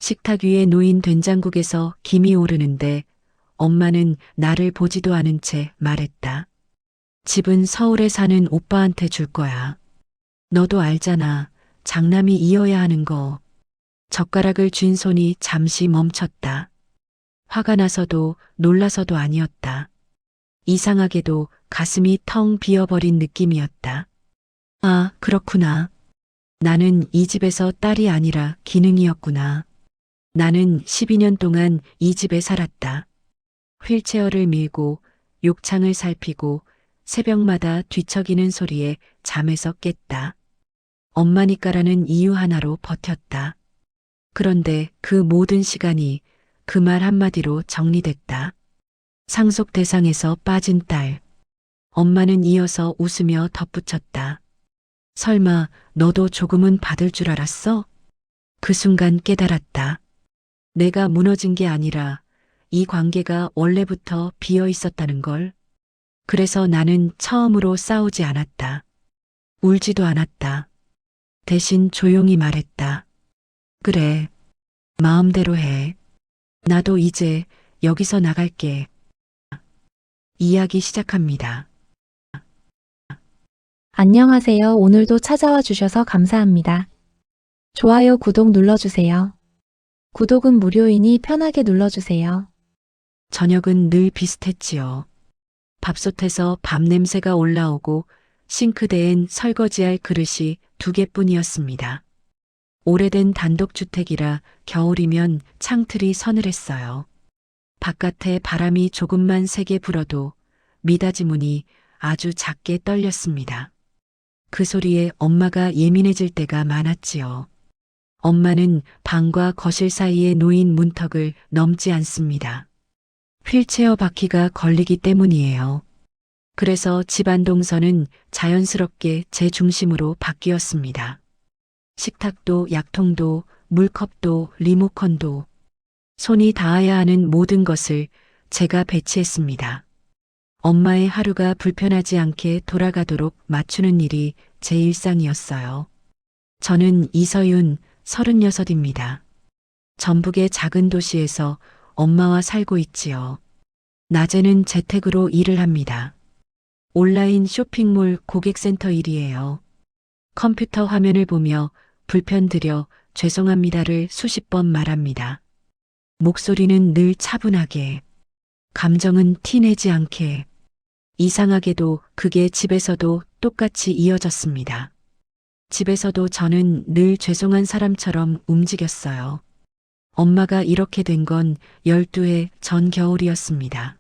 식탁 위에 놓인 된장국에서 김이 오르는데 엄마는 나를 보지도 않은 채 말했다. 집은 서울에 사는 오빠한테 줄 거야. 너도 알잖아. 장남이 이어야 하는 거. 젓가락을 쥔 손이 잠시 멈췄다. 화가 나서도 놀라서도 아니었다. 이상하게도 가슴이 텅 비어버린 느낌이었다. 아, 그렇구나. 나는 이 집에서 딸이 아니라 기능이었구나. 나는 12년 동안 이 집에 살았다. 휠체어를 밀고 욕창을 살피고 새벽마다 뒤척이는 소리에 잠에서 깼다. 엄마니까라는 이유 하나로 버텼다. 그런데 그 모든 시간이 그 말 한마디로 정리됐다. 상속 대상에서 빠진 딸. 엄마는 이어서 웃으며 덧붙였다. 설마 너도 조금은 받을 줄 알았어? 그 순간 깨달았다. 내가 무너진 게 아니라 이 관계가 원래부터 비어 있었다는 걸. 그래서 나는 처음으로 싸우지 않았다. 울지도 않았다. 대신 조용히 말했다. 그래, 마음대로 해. 나도 이제 여기서 나갈게. 이야기 시작합니다. 안녕하세요. 오늘도 찾아와 주셔서 감사합니다. 좋아요, 구독 눌러주세요. 구독은 무료이니 편하게 눌러주세요. 저녁은 늘 비슷했지요. 밥솥에서 밥 냄새가 올라오고 싱크대엔 설거지할 그릇이 2개뿐이었습니다. 오래된 단독주택이라 겨울이면 창틀이 서늘했어요. 바깥에 바람이 조금만 세게 불어도 미닫이 문이 아주 작게 떨렸습니다. 그 소리에 엄마가 예민해질 때가 많았지요. 엄마는 방과 거실 사이에 놓인 문턱을 넘지 않습니다. 휠체어 바퀴가 걸리기 때문이에요. 그래서 집안 동선은 자연스럽게 제 중심으로 바뀌었습니다. 식탁도 약통도 물컵도 리모컨도 손이 닿아야 하는 모든 것을 제가 배치했습니다. 엄마의 하루가 불편하지 않게 돌아가도록 맞추는 일이 제 일상이었어요. 저는 이서윤 36입니다. 전북의 작은 도시에서 엄마와 살고 있지요. 낮에는 재택으로 일을 합니다. 온라인 쇼핑몰 고객센터 일이에요. 컴퓨터 화면을 보며 불편드려 죄송합니다를 수십 번 말합니다. 목소리는 늘 차분하게, 감정은 티내지 않게. 이상하게도 그게 집에서도 똑같이 이어졌습니다. 집에서도 저는 늘 죄송한 사람처럼 움직였어요. 엄마가 이렇게 된 건 12해 전 겨울이었습니다.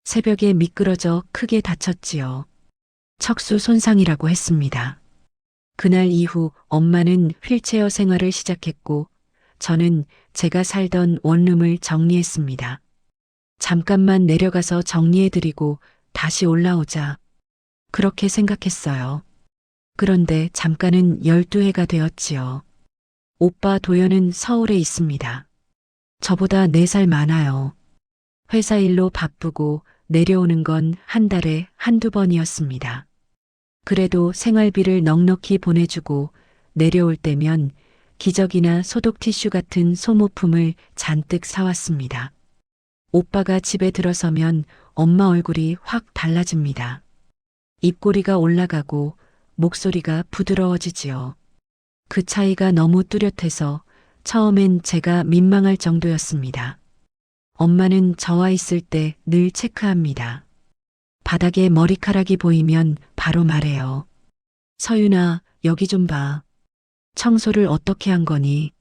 새벽에 미끄러져 크게 다쳤지요. 척수 손상이라고 했습니다. 그날 이후 엄마는 휠체어 생활을 시작했고 저는 제가 살던 원룸을 정리했습니다. 잠깐만 내려가서 정리해드리고 다시 올라오자. 그렇게 생각했어요. 그런데 잠깐은 12해가 되었지요. 오빠 도연은 서울에 있습니다. 저보다 4살 많아요. 회사 일로 바쁘고 내려오는 건 한 달에 한두 번이었습니다. 그래도 생활비를 넉넉히 보내주고 내려올 때면 기저귀나 소독 티슈 같은 소모품을 잔뜩 사왔습니다. 오빠가 집에 들어서면 엄마 얼굴이 확 달라집니다. 입꼬리가 올라가고 목소리가 부드러워지지요. 그 차이가 너무 뚜렷해서 처음엔 제가 민망할 정도였습니다. 엄마는 저와 있을 때 늘 체크합니다. 바닥에 머리카락이 보이면 바로 말해요. 서윤아, 여기 좀 봐. 청소를 어떻게 한 거니?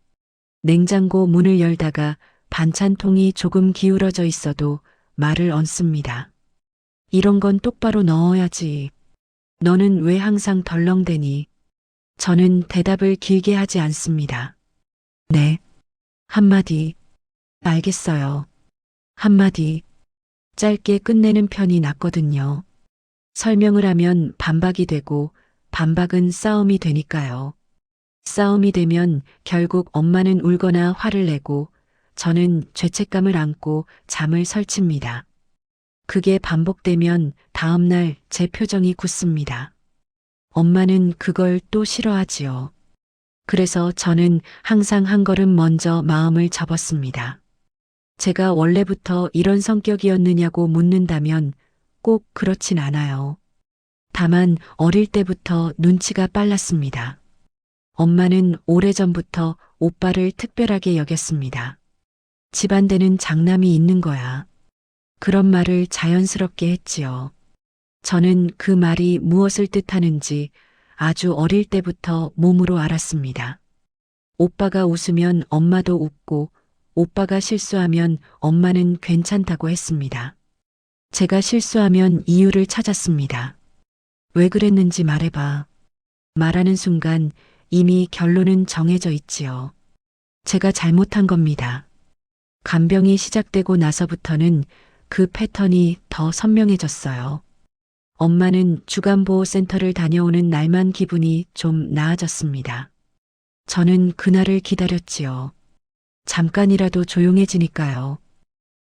냉장고 문을 열다가 반찬통이 조금 기울어져 있어도 말을 얹습니다. 이런 건 똑바로 넣어야지. 너는 왜 항상 덜렁대니? 저는 대답을 길게 하지 않습니다. 네. 한마디. 알겠어요. 한마디. 짧게 끝내는 편이 낫거든요. 설명을 하면 반박이 되고 반박은 싸움이 되니까요. 싸움이 되면 결국 엄마는 울거나 화를 내고 저는 죄책감을 안고 잠을 설칩니다. 그게 반복되면 다음날 제 표정이 굳습니다. 엄마는 그걸 또 싫어하지요. 그래서 저는 항상 한 걸음 먼저 마음을 접었습니다. 제가 원래부터 이런 성격이었느냐고 묻는다면 꼭 그렇진 않아요. 다만 어릴 때부터 눈치가 빨랐습니다. 엄마는 오래전부터 오빠를 특별하게 여겼습니다. 집안대는 장남이 있는 거야. 그런 말을 자연스럽게 했지요. 저는 그 말이 무엇을 뜻하는지 아주 어릴 때부터 몸으로 알았습니다. 오빠가 웃으면 엄마도 웃고 오빠가 실수하면 엄마는 괜찮다고 했습니다. 제가 실수하면 이유를 찾았습니다. 왜 그랬는지 말해봐. 말하는 순간 이미 결론은 정해져 있지요. 제가 잘못한 겁니다. 간병이 시작되고 나서부터는 그 패턴이 더 선명해졌어요. 엄마는 주간보호센터를 다녀오는 날만 기분이 좀 나아졌습니다. 저는 그날을 기다렸지요. 잠깐이라도 조용해지니까요.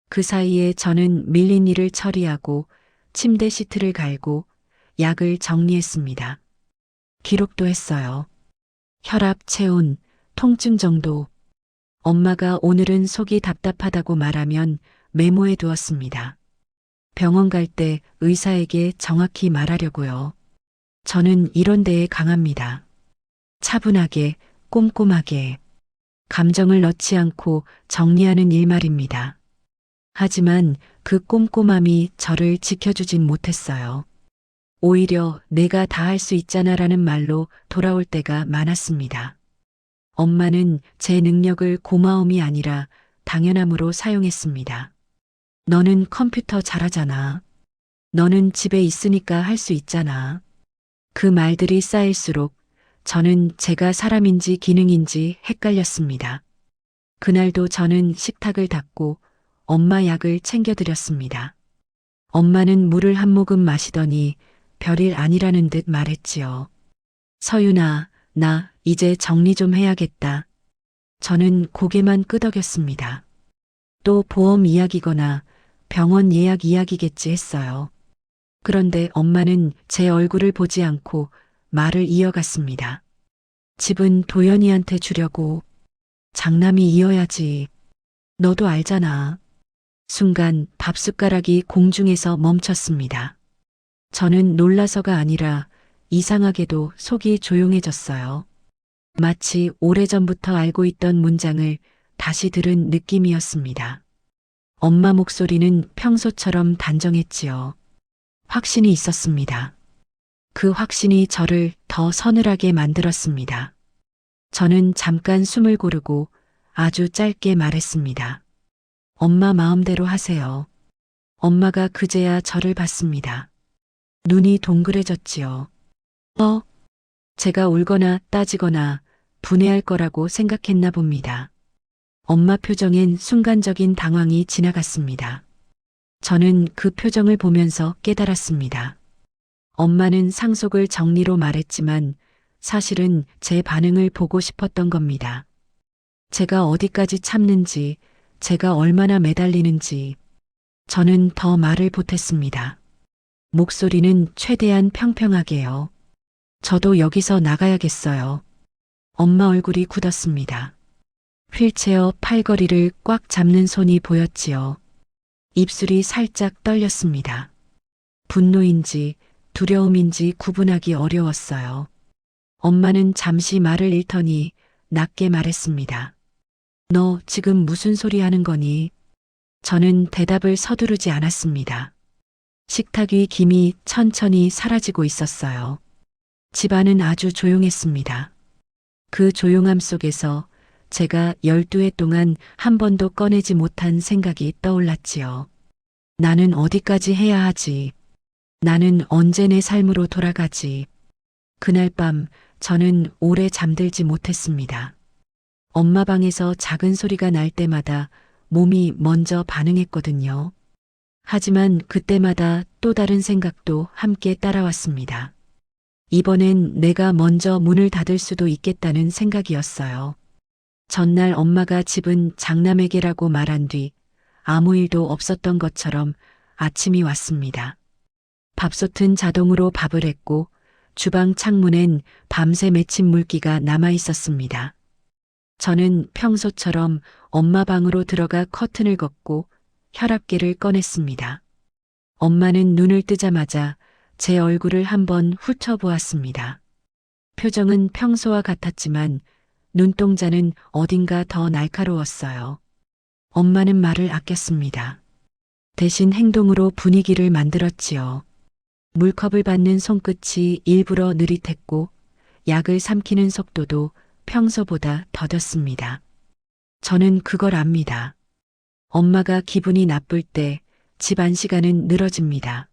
그 사이에 저는 밀린 일을 처리하고 침대 시트를 갈고 약을 정리했습니다. 기록도 했어요. 혈압, 체온, 통증 정도. 엄마가 오늘은 속이 답답하다고 말하면 메모해 두었습니다. 병원 갈 때 의사에게 정확히 말하려고요. 저는 이런 데에 강합니다. 차분하게, 꼼꼼하게. 감정을 넣지 않고 정리하는 일 말입니다. 하지만 그 꼼꼼함이 저를 지켜주진 못했어요. 오히려 내가 다 할 수 있잖아라는 말로 돌아올 때가 많았습니다. 엄마는 제 능력을 고마움이 아니라 당연함으로 사용했습니다. 너는 컴퓨터 잘하잖아. 너는 집에 있으니까 할 수 있잖아. 그 말들이 쌓일수록 저는 제가 사람인지 기능인지 헷갈렸습니다. 그날도 저는 식탁을 닦고 엄마 약을 챙겨드렸습니다. 엄마는 물을 한 모금 마시더니 별일 아니라는 듯 말했지요. 서윤아, 나 이제 정리 좀 해야겠다. 저는 고개만 끄덕였습니다. 또 보험 이야기거나 병원 예약 이야기겠지 했어요. 그런데 엄마는 제 얼굴을 보지 않고 말을 이어갔습니다. 집은 도연이한테 주려고. 장남이 이어야지. 너도 알잖아. 순간 밥숟가락이 공중에서 멈췄습니다. 저는 놀라서가 아니라 이상하게도 속이 조용해졌어요. 마치 오래전부터 알고 있던 문장을 다시 들은 느낌이었습니다. 엄마 목소리는 평소처럼 단정했지요. 확신이 있었습니다. 그 확신이 저를 더 서늘하게 만들었습니다. 저는 잠깐 숨을 고르고 아주 짧게 말했습니다. 엄마 마음대로 하세요. 엄마가 그제야 저를 봤습니다. 눈이 동그래졌지요. 제가 울거나 따지거나 분해할 거라고 생각했나 봅니다. 엄마 표정엔 순간적인 당황이 지나갔습니다. 저는 그 표정을 보면서 깨달았습니다. 엄마는 상속을 정리로 말했지만 사실은 제 반응을 보고 싶었던 겁니다. 제가 어디까지 참는지, 제가 얼마나 매달리는지. 저는 더 말을 보탰습니다. 목소리는 최대한 평평하게요. 저도 여기서 나가야겠어요. 엄마 얼굴이 굳었습니다. 휠체어 팔걸이를 꽉 잡는 손이 보였지요. 입술이 살짝 떨렸습니다. 분노인지 두려움인지 구분하기 어려웠어요. 엄마는 잠시 말을 잃더니 낮게 말했습니다. 너 지금 무슨 소리 하는 거니? 저는 대답을 서두르지 않았습니다. 식탁 위 김이 천천히 사라지고 있었어요. 집안은 아주 조용했습니다. 그 조용함 속에서 제가 12해 동안 한 번도 꺼내지 못한 생각이 떠올랐지요. 나는 어디까지 해야 하지? 나는 언제 내 삶으로 돌아가지? 그날 밤 저는 오래 잠들지 못했습니다. 엄마 방에서 작은 소리가 날 때마다 몸이 먼저 반응했거든요. 하지만 그때마다 또 다른 생각도 함께 따라왔습니다. 이번엔 내가 먼저 문을 닫을 수도 있겠다는 생각이었어요. 전날 엄마가 집은 장남에게라고 말한 뒤 아무 일도 없었던 것처럼 아침이 왔습니다. 밥솥은 자동으로 밥을 했고 주방 창문엔 밤새 맺힌 물기가 남아 있었습니다. 저는 평소처럼 엄마 방으로 들어가 커튼을 걷고 혈압계를 꺼냈습니다. 엄마는 눈을 뜨자마자 제 얼굴을 한번 훑어보았습니다. 표정은 평소와 같았지만 눈동자는 어딘가 더 날카로웠어요. 엄마는 말을 아꼈습니다. 대신 행동으로 분위기를 만들었지요. 물컵을 받는 손끝이 일부러 느릿했고 약을 삼키는 속도도 평소보다 더뎠습니다. 저는 그걸 압니다. 엄마가 기분이 나쁠 때 집안 시간은 늘어집니다.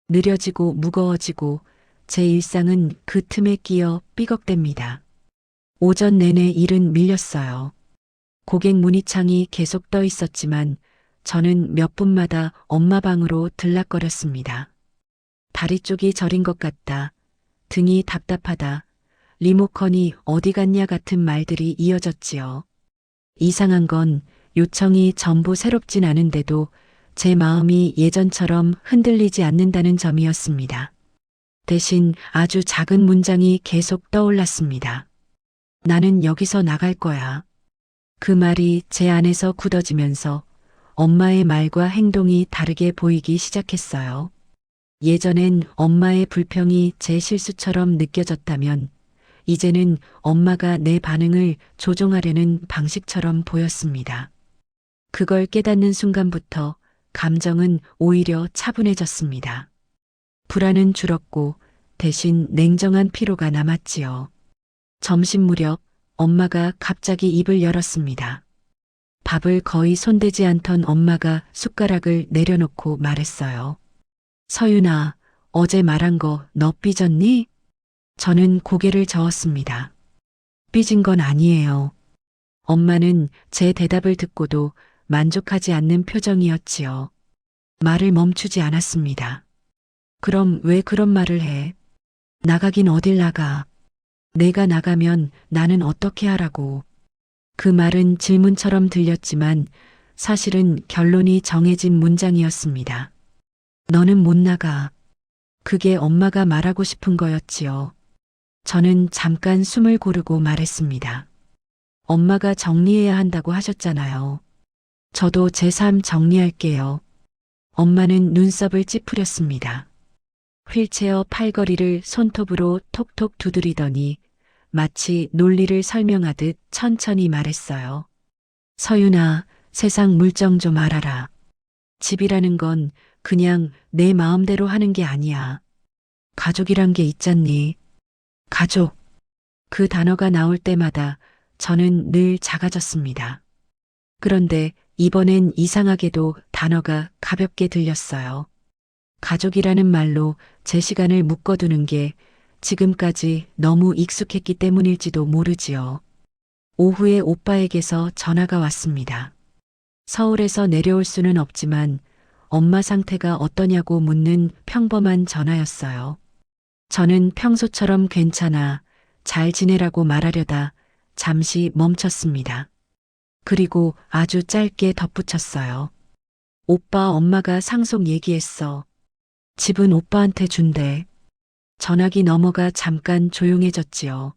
느려지고 무거워지고 제 일상은 그 틈에 끼어 삐걱댑니다. 오전 내내 일은 밀렸어요. 고객 문의창이 계속 떠 있었지만 저는 몇 분마다 엄마 방으로 들락거렸습니다. 다리 쪽이 저린 것 같다. 등이 답답하다. 리모컨이 어디 갔냐 같은 말들이 이어졌지요. 이상한 건 요청이 전부 새롭진 않은데도 제 마음이 예전처럼 흔들리지 않는다는 점이었습니다. 대신 아주 작은 문장이 계속 떠올랐습니다. 나는 여기서 나갈 거야. 그 말이 제 안에서 굳어지면서 엄마의 말과 행동이 다르게 보이기 시작했어요. 예전엔 엄마의 불평이 제 실수처럼 느껴졌다면 이제는 엄마가 내 반응을 조종하려는 방식처럼 보였습니다. 그걸 깨닫는 순간부터 감정은 오히려 차분해졌습니다. 불안은 줄었고 대신 냉정한 피로가 남았지요. 점심 무렵 엄마가 갑자기 입을 열었습니다. 밥을 거의 손대지 않던 엄마가 숟가락을 내려놓고 말했어요. 서윤아, 어제 말한 거 너 삐졌니? 저는 고개를 저었습니다. 삐진 건 아니에요. 엄마는 제 대답을 듣고도 만족하지 않는 표정이었지요. 말을 멈추지 않았습니다. 그럼 왜 그런 말을 해? 나가긴 어딜 나가. 내가 나가면 나는 어떻게 하라고. 그 말은 질문처럼 들렸지만 사실은 결론이 정해진 문장이었습니다. 너는 못 나가. 그게 엄마가 말하고 싶은 거였지요. 저는 잠깐 숨을 고르고 말했습니다. 엄마가 정리해야 한다고 하셨잖아요. 저도 제 삶 정리할게요. 엄마는 눈썹을 찌푸렸습니다. 휠체어 팔걸이를 손톱으로 톡톡 두드리더니 마치 논리를 설명하듯 천천히 말했어요. 서윤아, 세상 물정 좀 알아라. 집이라는 건 그냥 내 마음대로 하는 게 아니야. 가족이란 게 있잖니. 가족. 그 단어가 나올 때마다 저는 늘 작아졌습니다. 그런데 이번엔 이상하게도 단어가 가볍게 들렸어요. 가족이라는 말로 제 시간을 묶어두는 게 지금까지 너무 익숙했기 때문일지도 모르지요. 오후에 오빠에게서 전화가 왔습니다. 서울에서 내려올 수는 없지만 엄마 상태가 어떠냐고 묻는 평범한 전화였어요. 저는 평소처럼 괜찮아, 잘 지내라고 말하려다 잠시 멈췄습니다. 그리고 아주 짧게 덧붙였어요. 오빠 엄마가 상속 얘기했어. 집은 오빠한테 준대. 전화기 너머가 잠깐 조용해졌지요.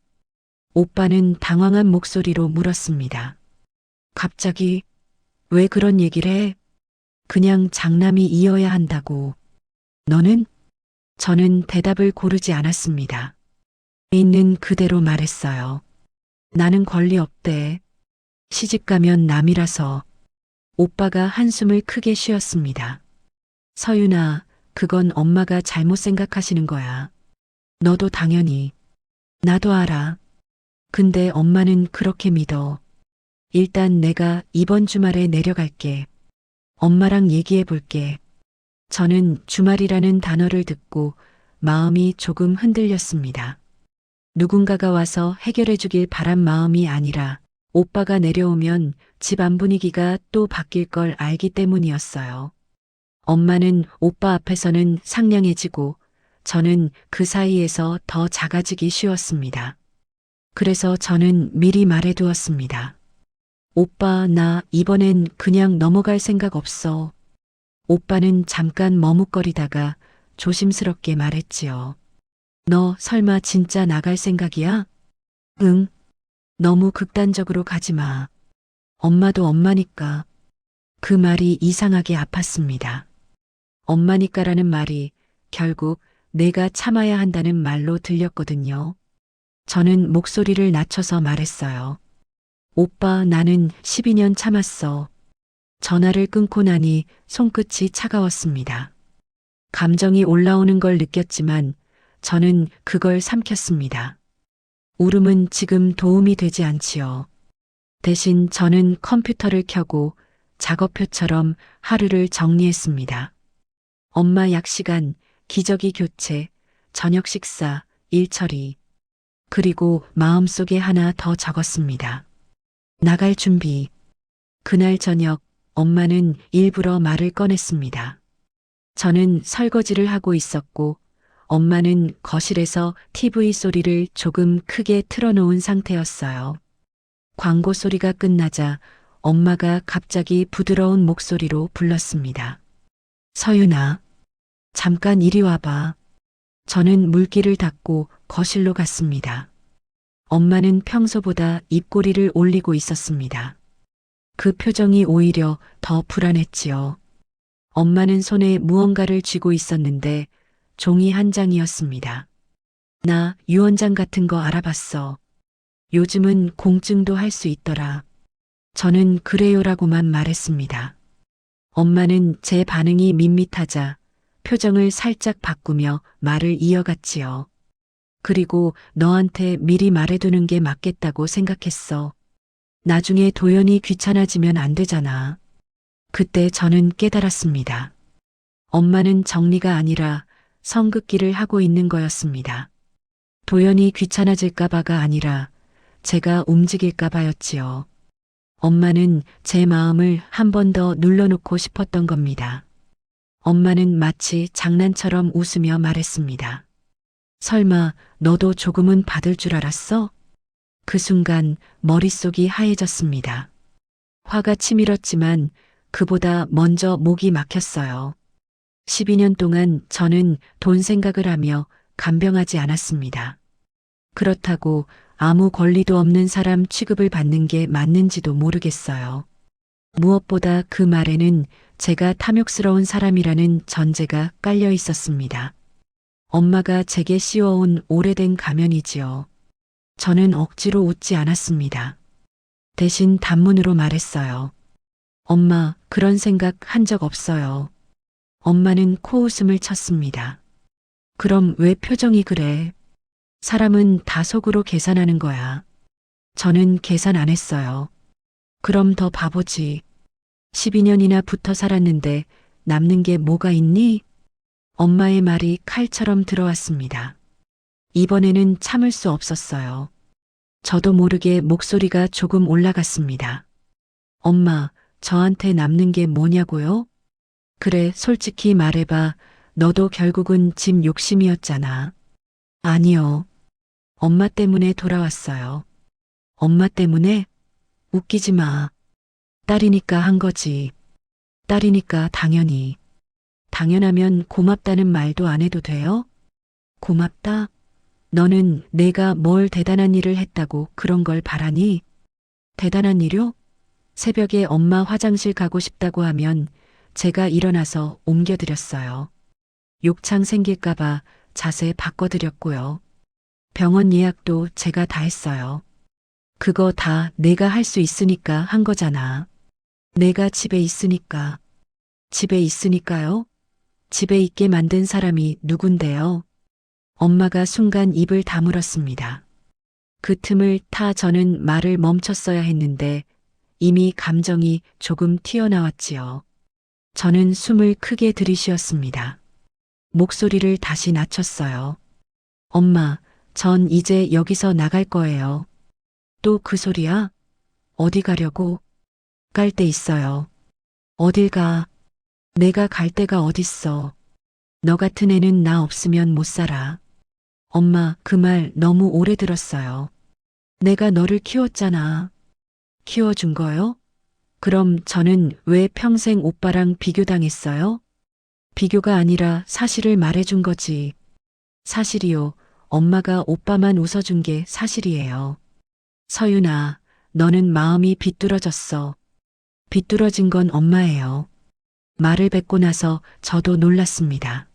오빠는 당황한 목소리로 물었습니다. 갑자기 왜 그런 얘기를 해? 그냥 장남이 이어야 한다고. 너는? 저는 대답을 고르지 않았습니다. 있는 그대로 말했어요. 나는 권리 없대. 시집가면 남이라서. 오빠가 한숨을 크게 쉬었습니다. 서윤아, 그건 엄마가 잘못 생각하시는 거야. 너도 당연히. 나도 알아. 근데 엄마는 그렇게 믿어. 일단 내가 이번 주말에 내려갈게. 엄마랑 얘기해 볼게. 저는 주말이라는 단어를 듣고 마음이 조금 흔들렸습니다. 누군가가 와서 해결해 주길 바란 마음이 아니라 오빠가 내려오면 집안 분위기가 또 바뀔 걸 알기 때문이었어요. 엄마는 오빠 앞에서는 상냥해지고 저는 그 사이에서 더 작아지기 쉬웠습니다. 그래서 저는 미리 말해두었습니다. 오빠, 나 이번엔 그냥 넘어갈 생각 없어. 오빠는 잠깐 머뭇거리다가 조심스럽게 말했지요. 너 설마 진짜 나갈 생각이야? 응. 너무 극단적으로 가지 마. 엄마도 엄마니까. 그 말이 이상하게 아팠습니다. 엄마니까라는 말이 결국 내가 참아야 한다는 말로 들렸거든요. 저는 목소리를 낮춰서 말했어요. 오빠, 나는 12년 참았어. 전화를 끊고 나니 손끝이 차가웠습니다. 감정이 올라오는 걸 느꼈지만 저는 그걸 삼켰습니다. 울음은 지금 도움이 되지 않지요. 대신 저는 컴퓨터를 켜고 작업표처럼 하루를 정리했습니다. 엄마 약 시간, 기저귀 교체, 저녁 식사, 일 처리, 그리고 마음속에 하나 더 적었습니다. 나갈 준비. 그날 저녁 엄마는 일부러 말을 꺼냈습니다. 저는 설거지를 하고 있었고 엄마는 거실에서 TV 소리를 조금 크게 틀어놓은 상태였어요. 광고 소리가 끝나자 엄마가 갑자기 부드러운 목소리로 불렀습니다. 서윤아, 잠깐 이리 와봐. 저는 물기를 닦고 거실로 갔습니다. 엄마는 평소보다 입꼬리를 올리고 있었습니다. 그 표정이 오히려 더 불안했지요. 엄마는 손에 무언가를 쥐고 있었는데 종이 한 장이었습니다. 나 유언장 같은 거 알아봤어. 요즘은 공증도 할 수 있더라. 저는 그래요라고만 말했습니다. 엄마는 제 반응이 밋밋하자 표정을 살짝 바꾸며 말을 이어갔지요. 그리고 너한테 미리 말해두는 게 맞겠다고 생각했어. 나중에 도연이 귀찮아지면 안 되잖아. 그때 저는 깨달았습니다. 엄마는 정리가 아니라 성급기를 하고 있는 거였습니다. 도연이 귀찮아질까봐가 아니라 제가 움직일까봐였지요. 엄마는 제 마음을 한 번 더 눌러놓고 싶었던 겁니다. 엄마는 마치 장난처럼 웃으며 말했습니다. 설마 너도 조금은 받을 줄 알았어? 그 순간 머릿속이 하얘졌습니다. 화가 치밀었지만 그보다 먼저 목이 막혔어요. 12년 동안 저는 돈 생각을 하며 간병하지 않았습니다. 그렇다고 아무 권리도 없는 사람 취급을 받는 게 맞는지도 모르겠어요. 무엇보다 그 말에는 제가 탐욕스러운 사람이라는 전제가 깔려 있었습니다. 엄마가 제게 씌워온 오래된 가면이지요. 저는 억지로 웃지 않았습니다. 대신 단문으로 말했어요. 엄마, 그런 생각 한 적 없어요. 엄마는 코웃음을 쳤습니다. 그럼 왜 표정이 그래? 사람은 다 속으로 계산하는 거야. 저는 계산 안 했어요. 그럼 더 바보지. 12년이나 붙어 살았는데 남는 게 뭐가 있니? 엄마의 말이 칼처럼 들어왔습니다. 이번에는 참을 수 없었어요. 저도 모르게 목소리가 조금 올라갔습니다. 엄마, 저한테 남는 게 뭐냐고요? 그래, 솔직히 말해봐. 너도 결국은 집 욕심이었잖아. 아니요. 엄마 때문에 돌아왔어요. 엄마 때문에? 웃기지 마. 딸이니까 한 거지. 딸이니까 당연히. 당연하면 고맙다는 말도 안 해도 돼요? 고맙다? 너는 내가 뭘 대단한 일을 했다고 그런 걸 바라니? 대단한 일요? 새벽에 엄마 화장실 가고 싶다고 하면 제가 일어나서 옮겨드렸어요. 욕창 생길까봐 자세 바꿔드렸고요. 병원 예약도 제가 다 했어요. 그거 다 내가 할 수 있으니까 한 거잖아. 내가 집에 있으니까. 집에 있으니까요? 집에 있게 만든 사람이 누군데요? 엄마가 순간 입을 다물었습니다. 그 틈을 타 저는 말을 멈췄어야 했는데 이미 감정이 조금 튀어나왔지요. 저는 숨을 크게 들이쉬었습니다. 목소리를 다시 낮췄어요. 엄마, 전 이제 여기서 나갈 거예요. 또 그 소리야? 어디 가려고? 갈 데 있어요. 어딜 가? 내가 갈 데가 어딨어. 너 같은 애는 나 없으면 못 살아. 엄마, 그 말 너무 오래 들었어요. 내가 너를 키웠잖아. 키워준 거요? 그럼 저는 왜 평생 오빠랑 비교당했어요? 비교가 아니라 사실을 말해준 거지. 사실이요. 엄마가 오빠만 웃어준 게 사실이에요. 서윤아, 너는 마음이 비뚤어졌어. 비뚤어진 건 엄마예요. 말을 뱉고 나서 저도 놀랐습니다.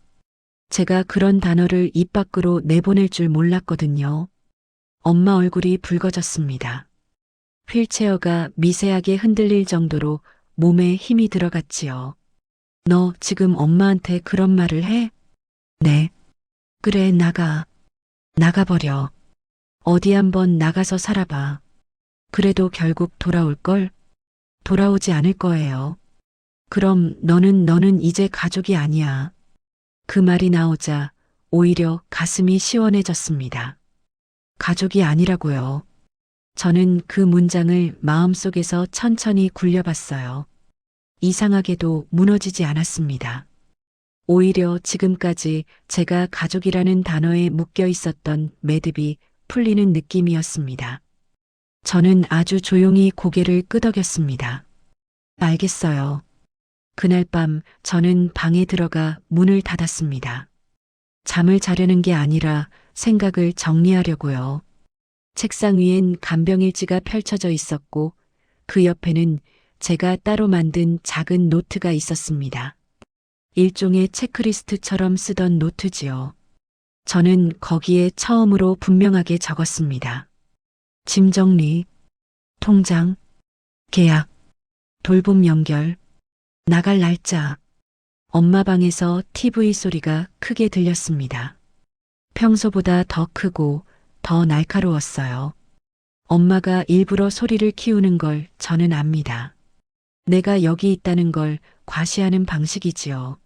제가 그런 단어를 입 밖으로 내보낼 줄 몰랐거든요. 엄마 얼굴이 붉어졌습니다. 휠체어가 미세하게 흔들릴 정도로 몸에 힘이 들어갔지요. 너 지금 엄마한테 그런 말을 해? 네. 그래, 나가버려. 어디 한번 나가서 살아봐. 그래도 결국 돌아올걸? 돌아오지 않을 거예요. 그럼 너는 이제 가족이 아니야. 그 말이 나오자 오히려 가슴이 시원해졌습니다. 가족이 아니라고요. 저는 그 문장을 마음속에서 천천히 굴려봤어요. 이상하게도 무너지지 않았습니다. 오히려 지금까지 제가 가족이라는 단어에 묶여 있었던 매듭이 풀리는 느낌이었습니다. 저는 아주 조용히 고개를 끄덕였습니다. 알겠어요. 그날 밤 저는 방에 들어가 문을 닫았습니다. 잠을 자려는 게 아니라 생각을 정리하려고요. 책상 위엔 간병일지가 펼쳐져 있었고 그 옆에는 제가 따로 만든 작은 노트가 있었습니다. 일종의 체크리스트처럼 쓰던 노트지요. 저는 거기에 처음으로 분명하게 적었습니다. 짐 정리, 통장, 계약, 돌봄 연결, 나갈 날짜. 엄마 방에서 TV 소리가 크게 들렸습니다. 평소보다 더 크고 더 날카로웠어요. 엄마가 일부러 소리를 키우는 걸 저는 압니다. 내가 여기 있다는 걸 과시하는 방식이지요.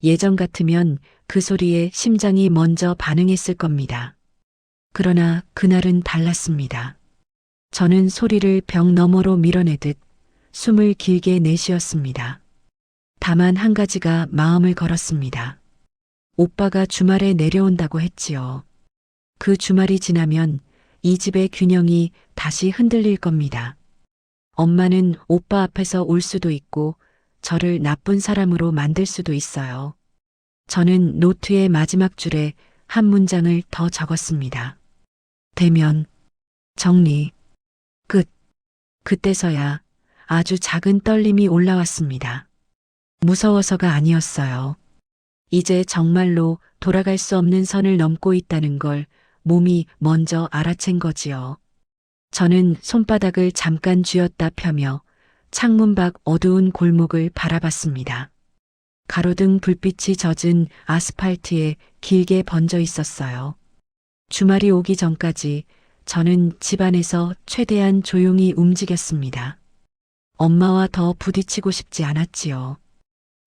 예전 같으면 그 소리에 심장이 먼저 반응했을 겁니다. 그러나 그날은 달랐습니다. 저는 소리를 벽 너머로 밀어내듯 숨을 길게 내쉬었습니다. 다만 한 가지가 마음을 걸었습니다. 오빠가 주말에 내려온다고 했지요. 그 주말이 지나면 이 집의 균형이 다시 흔들릴 겁니다. 엄마는 오빠 앞에서 울 수도 있고 저를 나쁜 사람으로 만들 수도 있어요. 저는 노트의 마지막 줄에 한 문장을 더 적었습니다. 대면, 정리, 끝. 그때서야 아주 작은 떨림이 올라왔습니다. 무서워서가 아니었어요. 이제 정말로 돌아갈 수 없는 선을 넘고 있다는 걸 몸이 먼저 알아챈 거지요. 저는 손바닥을 잠깐 쥐었다 펴며 창문 밖 어두운 골목을 바라봤습니다. 가로등 불빛이 젖은 아스팔트에 길게 번져 있었어요. 주말이 오기 전까지 저는 집안에서 최대한 조용히 움직였습니다. 엄마와 더 부딪히고 싶지 않았지요.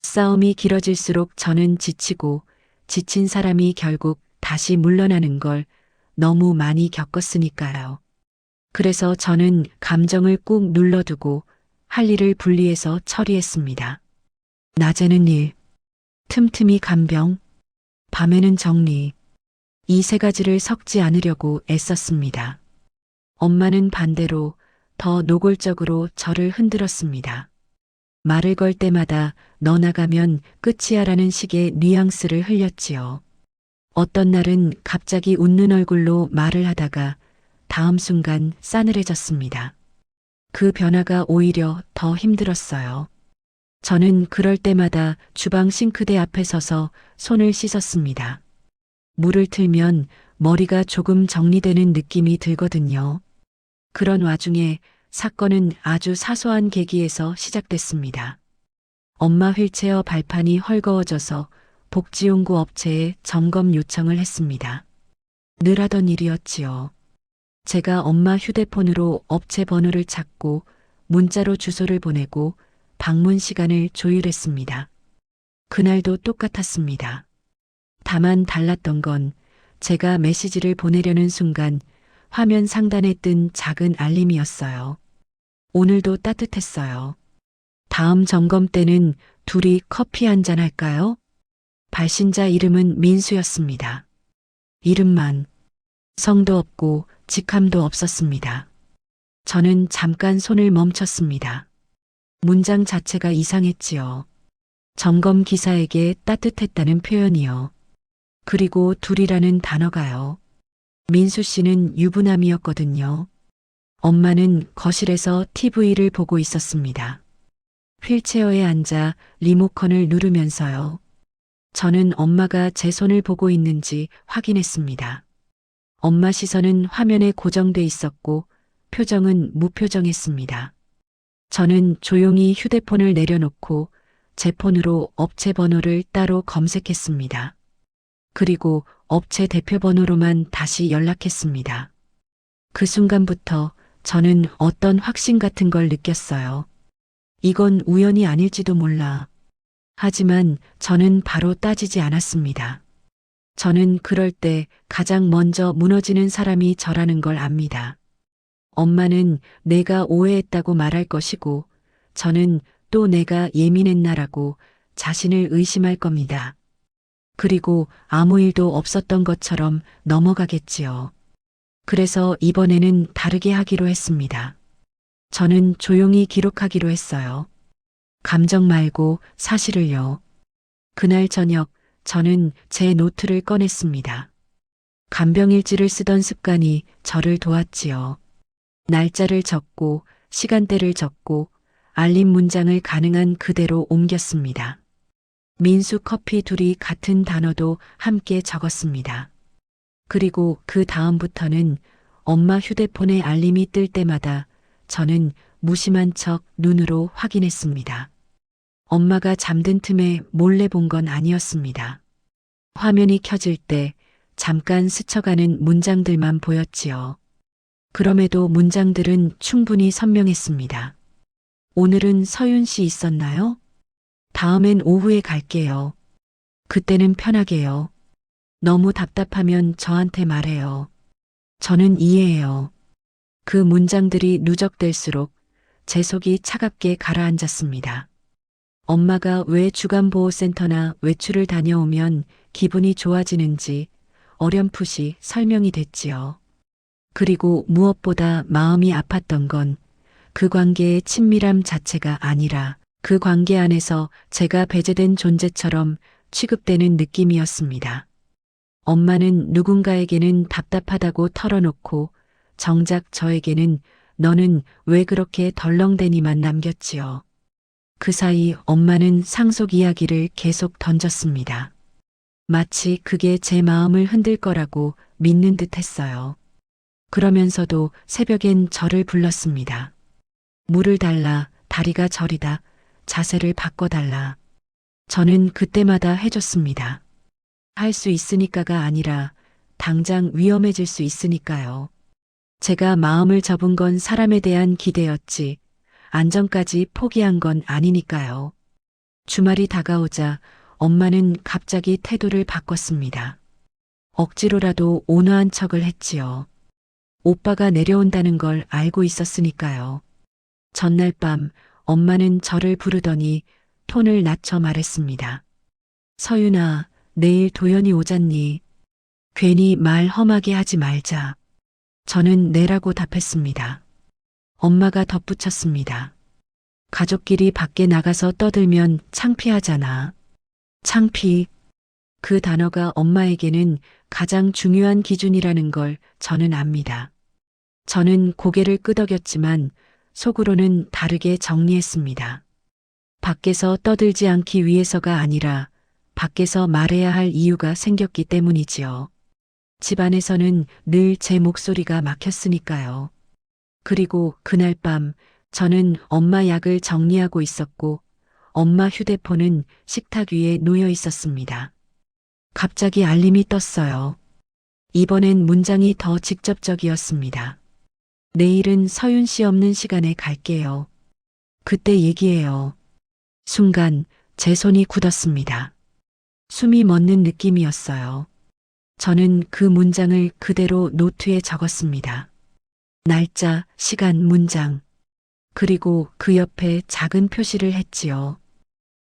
싸움이 길어질수록 저는 지치고 지친 사람이 결국 다시 물러나는 걸 너무 많이 겪었으니까요. 그래서 저는 감정을 꾹 눌러두고 할 일을 분리해서 처리했습니다. 낮에는 일, 틈틈이 간병, 밤에는 정리. 이 세 가지를 섞지 않으려고 애썼습니다. 엄마는 반대로 더 노골적으로 저를 흔들었습니다. 말을 걸 때마다 너 나가면 끝이야라는 식의 뉘앙스를 흘렸지요. 어떤 날은 갑자기 웃는 얼굴로 말을 하다가 다음 순간 싸늘해졌습니다. 그 변화가 오히려 더 힘들었어요. 저는 그럴 때마다 주방 싱크대 앞에 서서 손을 씻었습니다. 물을 틀면 머리가 조금 정리되는 느낌이 들거든요. 그런 와중에 사건은 아주 사소한 계기에서 시작됐습니다. 엄마 휠체어 발판이 헐거워져서 복지용구 업체에 점검 요청을 했습니다. 늘 하던 일이었지요. 제가 엄마 휴대폰으로 업체 번호를 찾고 문자로 주소를 보내고 방문 시간을 조율했습니다. 그날도 똑같았습니다. 다만 달랐던 건 제가 메시지를 보내려는 순간 화면 상단에 뜬 작은 알림이었어요. 오늘도 따뜻했어요. 다음 점검 때는 둘이 커피 한잔 할까요? 발신자 이름은 민수였습니다. 이름만, 성도 없고 직함도 없었습니다. 저는 잠깐 손을 멈췄습니다. 문장 자체가 이상했지요. 점검 기사에게 따뜻했다는 표현이요. 그리고 둘이라는 단어가요. 민수 씨는 유부남이었거든요. 엄마는 거실에서 TV를 보고 있었습니다. 휠체어에 앉아 리모컨을 누르면서요. 저는 엄마가 제 손을 보고 있는지 확인했습니다. 엄마 시선은 화면에 고정돼 있었고 표정은 무표정했습니다. 저는 조용히 휴대폰을 내려놓고 제 폰으로 업체 번호를 따로 검색했습니다. 그리고 업체 대표 번호로만 다시 연락했습니다. 그 순간부터 저는 어떤 확신 같은 걸 느꼈어요. 이건 우연이 아닐지도 몰라. 하지만 저는 바로 따지지 않았습니다. 저는 그럴 때 가장 먼저 무너지는 사람이 저라는 걸 압니다. 엄마는 내가 오해했다고 말할 것이고, 저는 또 내가 예민했나라고 자신을 의심할 겁니다. 그리고 아무 일도 없었던 것처럼 넘어가겠지요. 그래서 이번에는 다르게 하기로 했습니다. 저는 조용히 기록하기로 했어요. 감정 말고 사실을요. 그날 저녁 저는 제 노트를 꺼냈습니다. 간병일지를 쓰던 습관이 저를 도왔지요. 날짜를 적고 시간대를 적고 알림 문장을 가능한 그대로 옮겼습니다. 민수 커피 둘이 같은 단어도 함께 적었습니다. 그리고 그 다음부터는 엄마 휴대폰에 알림이 뜰 때마다 저는 무심한 척 눈으로 확인했습니다. 엄마가 잠든 틈에 몰래 본 건 아니었습니다. 화면이 켜질 때 잠깐 스쳐가는 문장들만 보였지요. 그럼에도 문장들은 충분히 선명했습니다. 오늘은 서윤 씨 있었나요? 다음엔 오후에 갈게요. 그때는 편하게요. 너무 답답하면 저한테 말해요. 저는 이해해요. 그 문장들이 누적될수록 제 속이 차갑게 가라앉았습니다. 엄마가 왜 주간보호센터나 외출을 다녀오면 기분이 좋아지는지 어렴풋이 설명이 됐지요. 그리고 무엇보다 마음이 아팠던 건 그 관계의 친밀함 자체가 아니라 그 관계 안에서 제가 배제된 존재처럼 취급되는 느낌이었습니다. 엄마는 누군가에게는 답답하다고 털어놓고 정작 저에게는 너는 왜 그렇게 덜렁대니만 남겼지요. 그 사이 엄마는 상속 이야기를 계속 던졌습니다. 마치 그게 제 마음을 흔들 거라고 믿는 듯 했어요. 그러면서도 새벽엔 저를 불렀습니다. 물을 달라, 다리가 저리다, 자세를 바꿔달라. 저는 그때마다 해줬습니다. 할 수 있으니까가 아니라 당장 위험해질 수 있으니까요. 제가 마음을 접은 건 사람에 대한 기대였지, 안전까지 포기한 건 아니니까요. 주말이 다가오자 엄마는 갑자기 태도를 바꿨습니다. 억지로라도 온화한 척을 했지요. 오빠가 내려온다는 걸 알고 있었으니까요. 전날 밤 엄마는 저를 부르더니 톤을 낮춰 말했습니다. 서윤아, 내일 도연이 오잖니? 괜히 말 험하게 하지 말자. 저는 네라고 답했습니다. 엄마가 덧붙였습니다. 가족끼리 밖에 나가서 떠들면 창피하잖아. 창피. 그 단어가 엄마에게는 가장 중요한 기준이라는 걸 저는 압니다. 저는 고개를 끄덕였지만 속으로는 다르게 정리했습니다. 밖에서 떠들지 않기 위해서가 아니라 밖에서 말해야 할 이유가 생겼기 때문이지요. 집안에서는 늘 제 목소리가 막혔으니까요. 그리고 그날 밤 저는 엄마 약을 정리하고 있었고 엄마 휴대폰은 식탁 위에 놓여 있었습니다. 갑자기 알림이 떴어요. 이번엔 문장이 더 직접적이었습니다. 내일은 서윤 씨 없는 시간에 갈게요. 그때 얘기해요. 순간 제 손이 굳었습니다. 숨이 멎는 느낌이었어요. 저는 그 문장을 그대로 노트에 적었습니다. 날짜, 시간, 문장. 그리고 그 옆에 작은 표시를 했지요.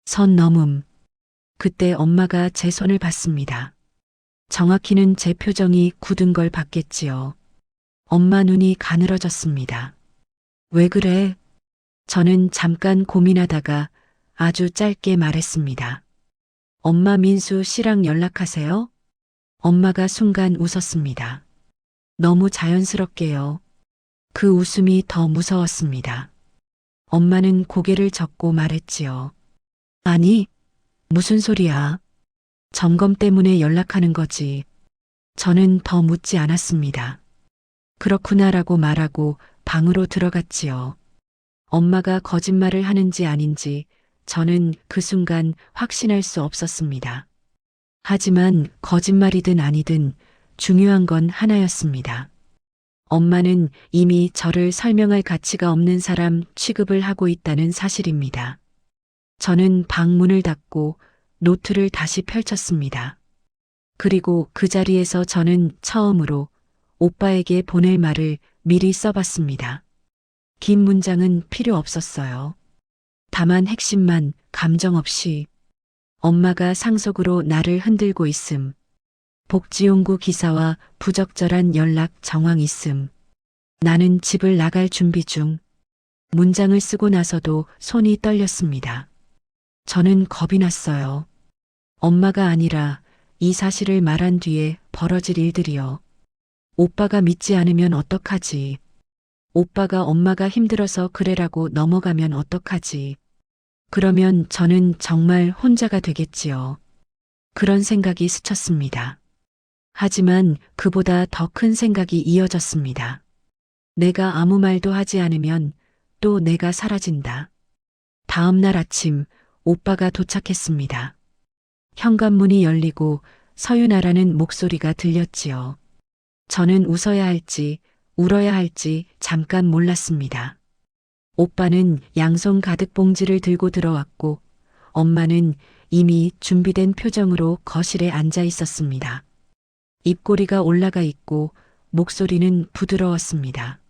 선 넘음. 그때 엄마가 제 손을 봤습니다. 정확히는 제 표정이 굳은 걸 봤겠지요. 엄마 눈이 가늘어졌습니다. 왜 그래? 저는 잠깐 고민하다가 아주 짧게 말했습니다. 엄마 민수 씨랑 연락하세요? 엄마가 순간 웃었습니다. 너무 자연스럽게요. 그 웃음이 더 무서웠습니다. 엄마는 고개를 젓고 말했지요. 아니, 무슨 소리야. 점검 때문에 연락하는 거지. 저는 더 묻지 않았습니다. 그렇구나라고 말하고 방으로 들어갔지요. 엄마가 거짓말을 하는지 아닌지 저는 그 순간 확신할 수 없었습니다. 하지만 거짓말이든 아니든 중요한 건 하나였습니다. 엄마는 이미 저를 설명할 가치가 없는 사람 취급을 하고 있다는 사실입니다. 저는 방 문을 닫고 노트를 다시 펼쳤습니다. 그리고 그 자리에서 저는 처음으로 오빠에게 보낼 말을 미리 써봤습니다. 긴 문장은 필요 없었어요. 다만 핵심만 감정 없이 엄마가 상속으로 나를 흔들고 있음. 복지용구 기사와 부적절한 연락 정황 있음. 나는 집을 나갈 준비 중. 문장을 쓰고 나서도 손이 떨렸습니다. 저는 겁이 났어요. 엄마가 아니라 이 사실을 말한 뒤에 벌어질 일들이요. 오빠가 믿지 않으면 어떡하지? 오빠가 엄마가 힘들어서 그래라고 넘어가면 어떡하지? 그러면 저는 정말 혼자가 되겠지요. 그런 생각이 스쳤습니다. 하지만 그보다 더 큰 생각이 이어졌습니다. 내가 아무 말도 하지 않으면 또 내가 사라진다. 다음 날 아침 오빠가 도착했습니다. 현관문이 열리고 서윤아라는 목소리가 들렸지요. 저는 웃어야 할지 울어야 할지 잠깐 몰랐습니다. 오빠는 양손 가득 봉지를 들고 들어왔고 엄마는 이미 준비된 표정으로 거실에 앉아 있었습니다. 입꼬리가 올라가 있고 목소리는 부드러웠습니다.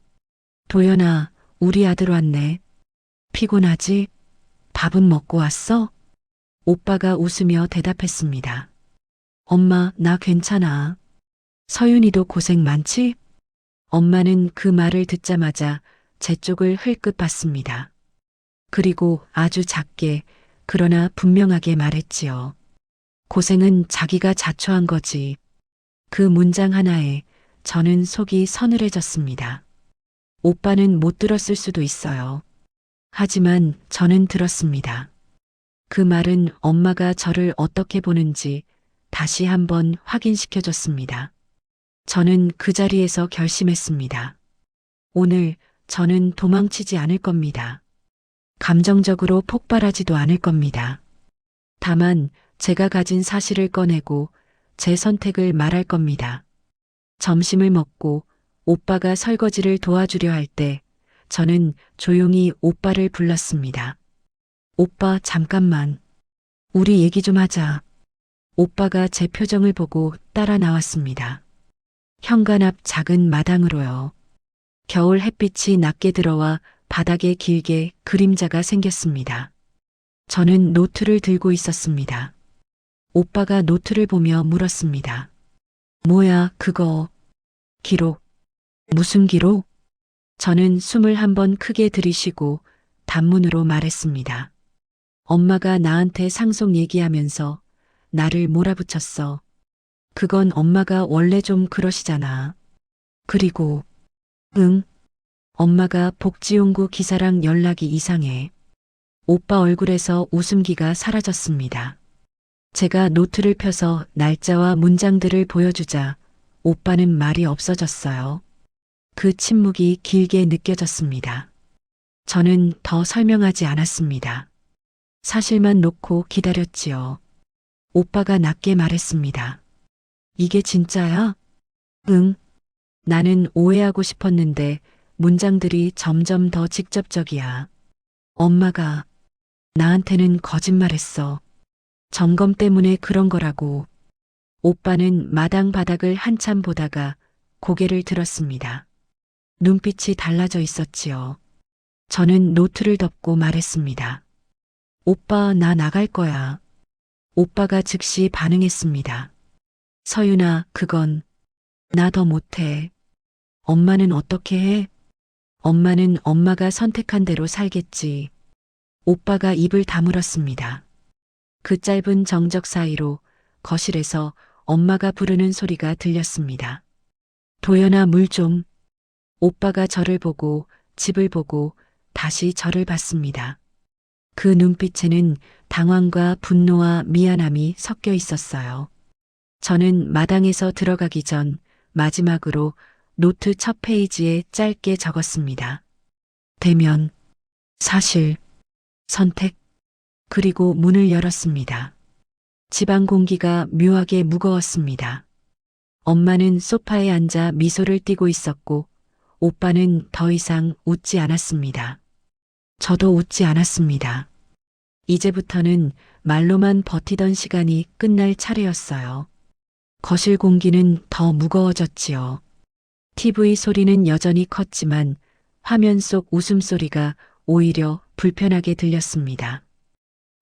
도연아, 우리 아들 왔네. 피곤하지? 밥은 먹고 왔어? 오빠가 웃으며 대답했습니다. 엄마, 나 괜찮아. 서윤이도 고생 많지? 엄마는 그 말을 듣자마자 제 쪽을 흘끗 봤습니다. 그리고 아주 작게 그러나 분명하게 말했지요. 고생은 자기가 자초한 거지. 그 문장 하나에 저는 속이 서늘해졌습니다. 오빠는 못 들었을 수도 있어요. 하지만 저는 들었습니다. 그 말은 엄마가 저를 어떻게 보는지 다시 한번 확인시켜줬습니다. 저는 그 자리에서 결심했습니다. 오늘 저는 도망치지 않을 겁니다. 감정적으로 폭발하지도 않을 겁니다. 다만 제가 가진 사실을 꺼내고 제 선택을 말할 겁니다. 점심을 먹고 오빠가 설거지를 도와주려 할 때 저는 조용히 오빠를 불렀습니다. 오빠, 잠깐만. 우리 얘기 좀 하자. 오빠가 제 표정을 보고 따라 나왔습니다. 현관 앞 작은 마당으로요. 겨울 햇빛이 낮게 들어와 바닥에 길게 그림자가 생겼습니다. 저는 노트를 들고 있었습니다. 오빠가 노트를 보며 물었습니다. 뭐야, 그거. 기록. 무슨 기록? 저는 숨을 한번 크게 들이쉬고 단문으로 말했습니다. 엄마가 나한테 상속 얘기하면서 나를 몰아붙였어. 그건 엄마가 원래 좀 그러시잖아. 그리고, 응. 엄마가 복지용구 기사랑 연락이 이상해. 오빠 얼굴에서 웃음기가 사라졌습니다. 제가 노트를 펴서 날짜와 문장들을 보여주자 오빠는 말이 없어졌어요. 그 침묵이 길게 느껴졌습니다. 저는 더 설명하지 않았습니다. 사실만 놓고 기다렸지요. 오빠가 낮게 말했습니다. 이게 진짜야? 응. 나는 오해하고 싶었는데 문장들이 점점 더 직접적이야. 엄마가 나한테는 거짓말했어. 점검 때문에 그런 거라고. 오빠는 마당 바닥을 한참 보다가 고개를 들었습니다. 눈빛이 달라져 있었지요. 저는 노트를 덮고 말했습니다. 오빠, 나 나갈 거야. 오빠가 즉시 반응했습니다. 서윤아, 그건 나 더 못해. 엄마는 어떻게 해? 엄마는 엄마가 선택한 대로 살겠지. 오빠가 입을 다물었습니다. 그 짧은 정적 사이로 거실에서 엄마가 부르는 소리가 들렸습니다. 도연아, 물 좀. 오빠가 저를 보고 집을 보고 다시 저를 봤습니다. 그 눈빛에는 당황과 분노와 미안함이 섞여 있었어요. 저는 마당에서 들어가기 전 마지막으로 노트 첫 페이지에 짧게 적었습니다. 대면, 사실, 선택, 그리고 문을 열었습니다. 집안 공기가 묘하게 무거웠습니다. 엄마는 소파에 앉아 미소를 띠고 있었고 오빠는 더 이상 웃지 않았습니다. 저도 웃지 않았습니다. 이제부터는 말로만 버티던 시간이 끝날 차례였어요. 거실 공기는 더 무거워졌지요. TV 소리는 여전히 컸지만 화면 속 웃음소리가 오히려 불편하게 들렸습니다.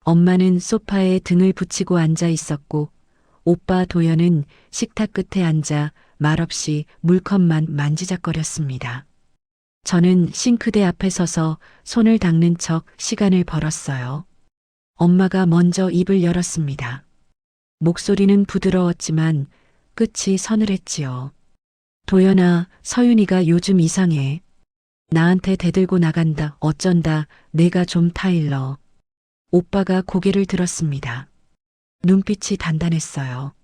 엄마는 소파에 등을 붙이고 앉아 있었고 오빠 도연은 식탁 끝에 앉아 말없이 물컵만 만지작거렸습니다. 저는 싱크대 앞에 서서 손을 닦는 척 시간을 벌었어요. 엄마가 먼저 입을 열었습니다. 목소리는 부드러웠지만 끝이 서늘했지요. 도연아, 서윤이가 요즘 이상해. 나한테 대들고 나간다. 어쩐다. 내가 좀 타일러. 오빠가 고개를 들었습니다. 눈빛이 단단했어요.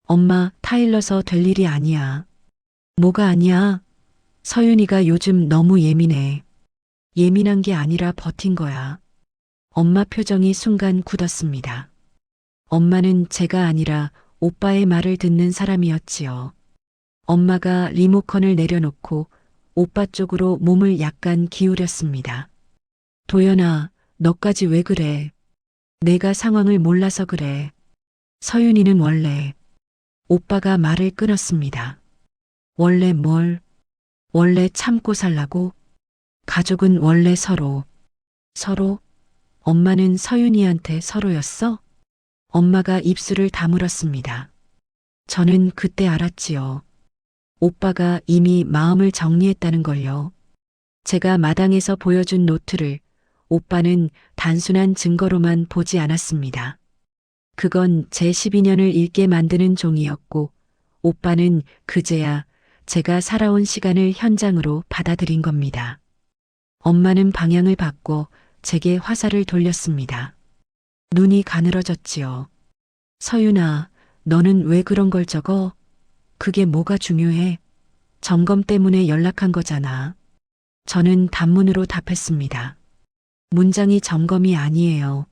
엄마, 타일러서 될 일이 아니야. 뭐가 아니야? 서윤이가 요즘 너무 예민해. 예민한 게 아니라 버틴 거야. 엄마 표정이 순간 굳었습니다. 엄마는 제가 아니라 오빠의 말을 듣는 사람이었지요. 엄마가 리모컨을 내려놓고 오빠 쪽으로 몸을 약간 기울였습니다. 도연아, 너까지 왜 그래? 내가 상황을 몰라서 그래. 서윤이는 원래. 오빠가 말을 끊었습니다. 원래 뭘? 원래 참고 살라고? 가족은 원래 서로. 서로? 엄마는 서윤이한테 서로였어? 엄마가 입술을 다물었습니다. 저는 그때 알았지요. 오빠가 이미 마음을 정리했다는 걸요. 제가 마당에서 보여준 노트를 오빠는 단순한 증거로만 보지 않았습니다. 그건 제 12년을 읽게 만드는 종이었고 오빠는 그제야 제가 살아온 시간을 현장으로 받아들인 겁니다. 엄마는 방향을 바꿔 제게 화살을 돌렸습니다. 눈이 가늘어졌지요. 서윤아, 너는 왜 그런 걸 적어? 그게 뭐가 중요해? 점검 때문에 연락한 거잖아. 저는 단문으로 답했습니다. 문장이 점검이 아니에요.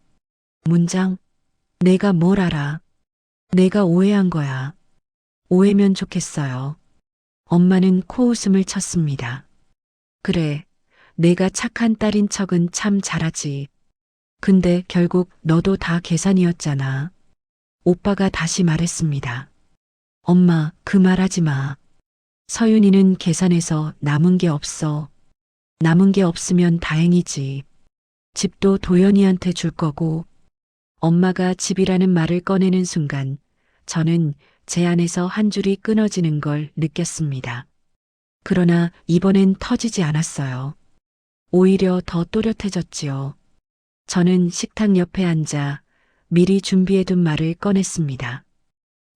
문장? 내가 뭘 알아? 내가 오해한 거야. 오해면 좋겠어요. 엄마는 코웃음을 쳤습니다. 그래, 내가 착한 딸인 척은 참 잘하지. 근데 결국 너도 다 계산이었잖아. 오빠가 다시 말했습니다. 엄마, 그 말 하지 마. 서윤이는 계산해서 남은 게 없어. 남은 게 없으면 다행이지. 집도 도연이한테 줄 거고. 엄마가 집이라는 말을 꺼내는 순간 저는 제 안에서 한 줄이 끊어지는 걸 느꼈습니다. 그러나 이번엔 터지지 않았어요. 오히려 더 또렷해졌지요. 저는 식탁 옆에 앉아 미리 준비해둔 말을 꺼냈습니다.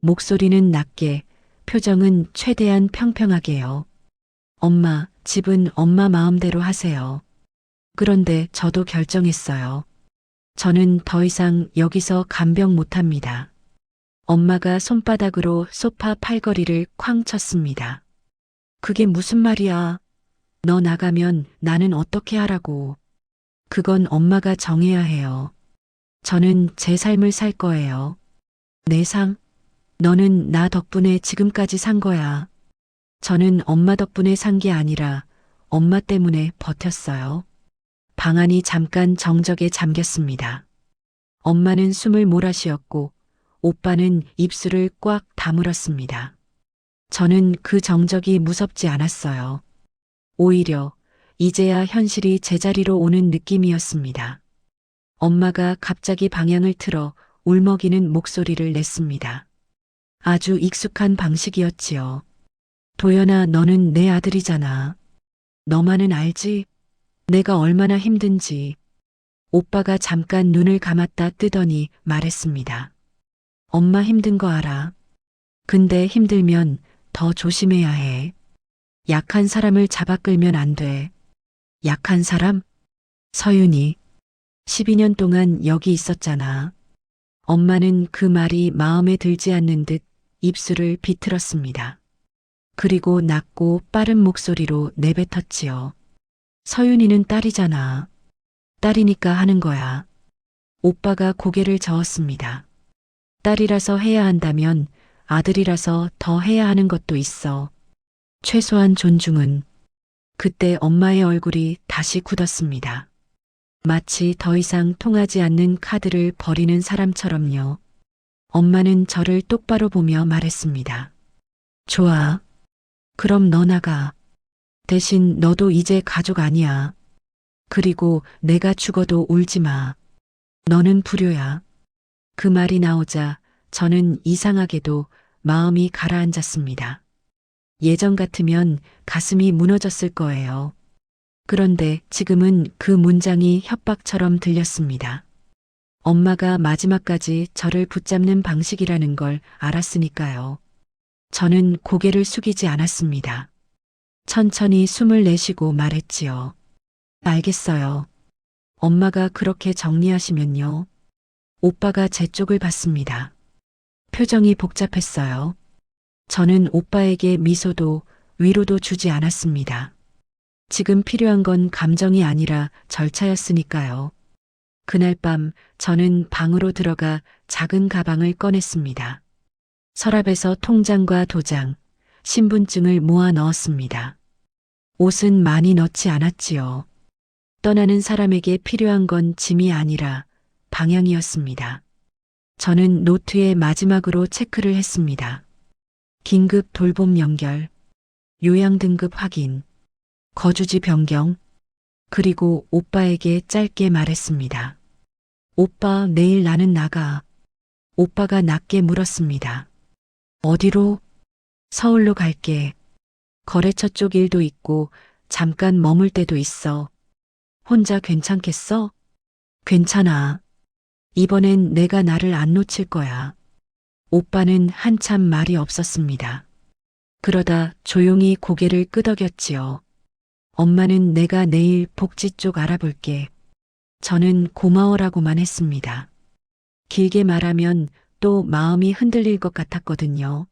목소리는 낮게, 표정은 최대한 평평하게요. 엄마, 집은 엄마 마음대로 하세요. 그런데 저도 결정했어요. 저는 더 이상 여기서 간병 못합니다. 엄마가 손바닥으로 소파 팔걸이를 쾅 쳤습니다. 그게 무슨 말이야? 너 나가면 나는 어떻게 하라고. 그건 엄마가 정해야 해요. 저는 제 삶을 살 거예요. 내 삶? 너는 나 덕분에 지금까지 산 거야. 저는 엄마 덕분에 산 게 아니라 엄마 때문에 버텼어요. 방 안이 잠깐 정적에 잠겼습니다. 엄마는 숨을 몰아쉬었고 오빠는 입술을 꽉 다물었습니다. 저는 그 정적이 무섭지 않았어요. 오히려 이제야 현실이 제자리로 오는 느낌이었습니다. 엄마가 갑자기 방향을 틀어 울먹이는 목소리를 냈습니다. 아주 익숙한 방식이었지요. 도연아, 너는 내 아들이잖아. 너만은 알지? 내가 얼마나 힘든지. 오빠가 잠깐 눈을 감았다 뜨더니 말했습니다. 엄마 힘든 거 알아. 근데 힘들면 더 조심해야 해. 약한 사람을 잡아 끌면 안 돼. 약한 사람? 서윤이. 12년 동안 여기 있었잖아. 엄마는 그 말이 마음에 들지 않는 듯 입술을 비틀었습니다. 그리고 낮고 빠른 목소리로 내뱉었지요. 서윤이는 딸이잖아. 딸이니까 하는 거야. 오빠가 고개를 저었습니다. 딸이라서 해야 한다면 아들이라서 더 해야 하는 것도 있어. 최소한 존중은. 그때 엄마의 얼굴이 다시 굳었습니다. 마치 더 이상 통하지 않는 카드를 버리는 사람처럼요. 엄마는 저를 똑바로 보며 말했습니다. 좋아. 그럼 너 나가. 대신 너도 이제 가족 아니야. 그리고 내가 죽어도 울지 마. 너는 불효야. 그 말이 나오자 저는 이상하게도 마음이 가라앉았습니다. 예전 같으면 가슴이 무너졌을 거예요. 그런데 지금은 그 문장이 협박처럼 들렸습니다. 엄마가 마지막까지 저를 붙잡는 방식이라는 걸 알았으니까요. 저는 고개를 숙이지 않았습니다. 천천히 숨을 내쉬고 말했지요. 알겠어요. 엄마가 그렇게 정리하시면요. 오빠가 제 쪽을 봤습니다. 표정이 복잡했어요. 저는 오빠에게 미소도 위로도 주지 않았습니다. 지금 필요한 건 감정이 아니라 절차였으니까요. 그날 밤 저는 방으로 들어가 작은 가방을 꺼냈습니다. 서랍에서 통장과 도장, 신분증을 모아 넣었습니다. 옷은 많이 넣지 않았지요. 떠나는 사람에게 필요한 건 짐이 아니라 방향이었습니다. 저는 노트에 마지막으로 체크를 했습니다. 긴급 돌봄 연결, 요양 등급 확인, 거주지 변경, 그리고 오빠에게 짧게 말했습니다. 오빠, 내일 나는 나가. 오빠가 낮게 물었습니다. 어디로? 서울로 갈게. 거래처 쪽 일도 있고 잠깐 머물 때도 있어. 혼자 괜찮겠어? 괜찮아. 이번엔 내가 나를 안 놓칠 거야. 오빠는 한참 말이 없었습니다. 그러다 조용히 고개를 끄덕였지요. 엄마는 내가 내일 복지 쪽 알아볼게. 저는 고마워라고만 했습니다. 길게 말하면 또 마음이 흔들릴 것 같았거든요.